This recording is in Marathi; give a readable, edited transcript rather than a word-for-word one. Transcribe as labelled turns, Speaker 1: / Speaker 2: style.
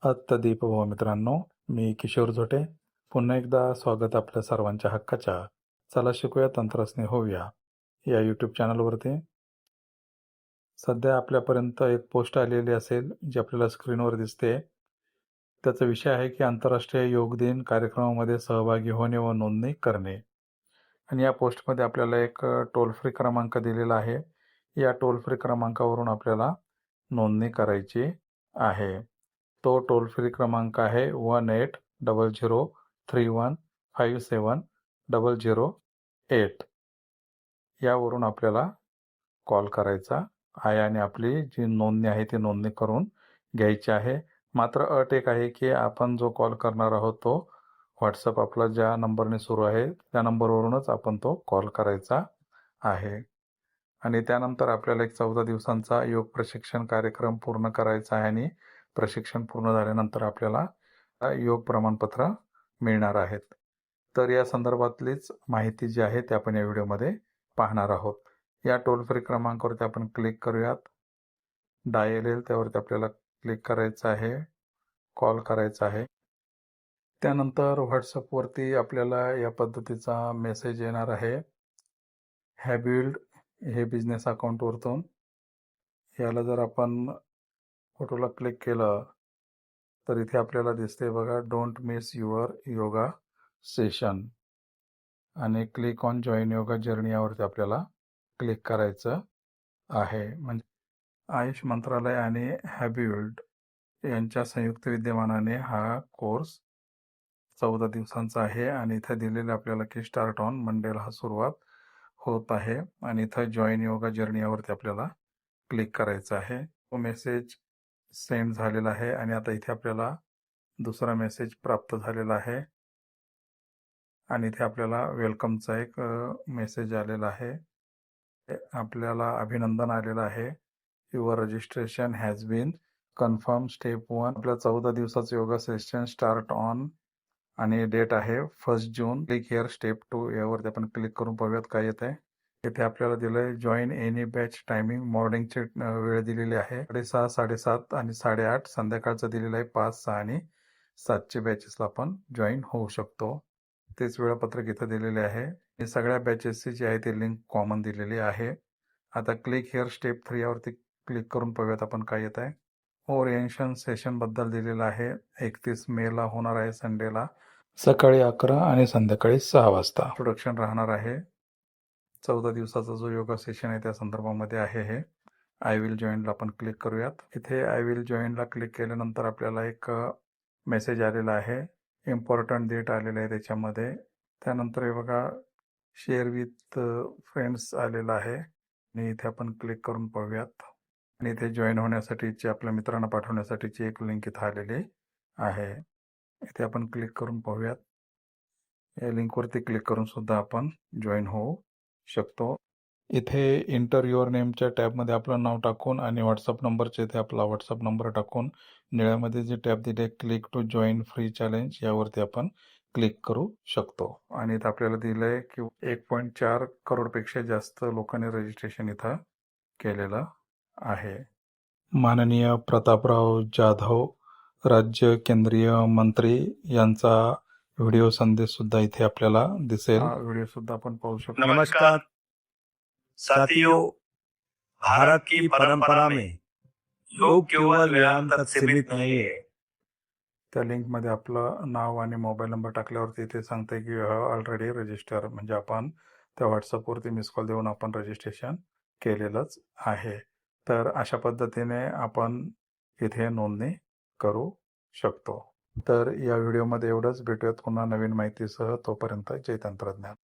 Speaker 1: दीप व मित्रांनो, मी किशोर झोटे. पुन्हा एकदा स्वागत आपल्या सर्वांच्या हक्काच्या चला शिकूया तंत्रज्ञ होऊया या यूट्यूब चॅनलवरती. सध्या आपल्यापर्यंत एक पोस्ट आलेली असेल जी आपल्याला स्क्रीनवर दिसते. त्याचा विषय आहे की आंतरराष्ट्रीय योग दिन कार्यक्रमामध्ये सहभागी होणे व नोंदणी करणे. आणि या पोस्टमध्ये आपल्याला एक टोल फ्री क्रमांक दिलेला आहे. या टोल फ्री क्रमांकावरून आपल्याला नोंदणी करायची आहे. तो टोल फ्री क्रमांक आहे 180031570008. यावरून आपल्याला कॉल करायचा आहे आणि आपली जी नोंदणी आहे ती नोंदणी करून घ्यायची आहे. मात्र अट एक आहे की आपण जो कॉल करणार आहोत तो व्हॉट्सअप आपला ज्या नंबरने सुरू आहे त्या नंबरवरूनच आपण तो कॉल करायचा आहे. आणि त्यानंतर आपल्याला एक 14 दिवसांचा योग प्रशिक्षण कार्यक्रम पूर्ण करायचा आहे आणि प्रशिक्षण पूर्ण झाल्यानंतर आपल्याला योग प्रमाणपत्र मिळणार आहेत. तर या संदर्भातलीच माहिती जी आहे ते आपण या व्हिडिओमध्ये पाहणार आहोत. या टोल फ्री क्रमांकावरती आपण क्लिक करूयात. डायल येईल त्यावरती आपल्याला क्लिक करायचं आहे, कॉल करायचा आहे. त्यानंतर व्हॉट्सअपवरती आपल्याला या पद्धतीचा मेसेज येणार आहे. हॅबिल्ड हे बिझनेस अकाउंटवरतून. याला जर आपण फोटोला क्लिक केलं तर इथे आपल्याला दिसते बघा, don't miss your yoga session आणि click on join yoga journey यावरती आपल्याला क्लिक करायचं आहे. म्हणजे आयुष मंत्रालय आणि हॅबिल्ड यांच्या संयुक्त विद्यमानाने हा कोर्स 14 दिवसांचा आहे आणि इथे दिलेले आपल्याला की स्टार्ट ऑन मंडेला हा सुरुवात होत आहे आणि इथं जॉईन योगा जर्नी यावरती आपल्याला क्लिक करायचं आहे. तो मेसेज सेंड झालेला आहे आणि आता इथे आपल्याला दुसरा मेसेज प्राप्त झालेला आहे आणि इथे आपल्याला वेलकमचा एक मेसेज आलेला आहे. आपल्याला अभिनंदन आलेलं आहे. Your registration has been confirm step 1. आपल्या 14 दिवसाचं योगा सेशन स्टार्ट ऑन आणि डेट आहे 1 जून. क्लिक हिअर स्टेप 2 यावरती आपण क्लिक करून पाहूयात काय येत आहे. इथे आपल्याला दिलंय जॉईन एनी बॅच. टायमिंग मॉर्निंगची वेळ दिलेली आहे 6:30, 7:30 आणि 8:30. संध्याकाळचं दिलेलं आहे 5, 6 आणि 7चे बॅचेसला आपण जॉईन होऊ शकतो. तेच वेळापत्रक इथं दिलेले आहे. हे सगळ्या बॅचेसची जी आहे ती लिंक कॉमन दिलेली आहे. आता क्लिक हिअर स्टेप 3 यावरती क्लिक करून पाहूयात आपण काय येत आहे. ओरिएंटेशन सेशन बद्दल दिलेलं आहे. 31 मेला होणार आहे संडेला, सकाळी 11 आणि संध्याकाळी 6 वाजता. इंट्रोडक्शन राहणार आहे. 14 दिवसाचा जो योगा सेशन आहे त्या संदर्भामध्ये आहे हे. आय विल जॉईनला आपण क्लिक करूयात. इथे आय विल जॉईनला क्लिक केल्यानंतर आपल्याला एक मेसेज आलेला आहे. इम्पॉर्टंट डेट आलेलं आहे त्याच्यामध्ये. त्यानंतर हे बघा, शेअर विथ फ्रेंड्स आलेलं आहे आणि इथे आपण क्लिक करून पाहूयात. आणि इथे जॉईन होण्यासाठीची आपल्या मित्रांना पाठवण्यासाठीची एक लिंक इथं आलेली आहे. इथे आपण क्लिक करून पाहूयात. या लिंकवरती क्लिक करून सुद्धा आपण जॉईन होऊ शकतो. इथे इंटर युअर नेमच्या टॅबमध्ये आपलं नाव टाकून आणि व्हॉट्सअप नंबरचे इथे आपला व्हॉट्सअप नंबर टाकून निळ्यामध्ये जे टॅब दिले click to join free challenge यावरती आपण क्लिक करू शकतो. आणि इथं आपल्याला दिलंय की 1.4 करोडपेक्षा जास्त लोकांनी रजिस्ट्रेशन इथं केलेलं आहे. माननीय प्रतापराव जाधव राज्य केंद्रीय मंत्री यांचा व्हिडिओ संदेश सुद्धा इथे आपल्याला दिसेल. व्हिडिओ सुद्धा आपण पाहू शकतो.
Speaker 2: नमस्कार साथियों, भारत की परंपरा में योग केवल व्यायाम तक सीमित नहीं है.
Speaker 1: त्या लिंकमध्ये आपलं नाव आणि मोबाईल नंबर टाकल्यावरती ते सांगते की यू हॅव ऑलरेडी रजिस्टर. म्हणजे आपण त्या व्हॉट्सअपवरती मिस कॉल देऊन आपण रजिस्ट्रेशन केलेलंच आहे. तर अशा पद्धतीने आपण इथे नोंदणी करू शकतो. तर या व्हिडिओमध्ये एवढंच. भेटूयात पुन्हा नवीन माहितीसह. तोपर्यंत जय तंत्रज्ञान.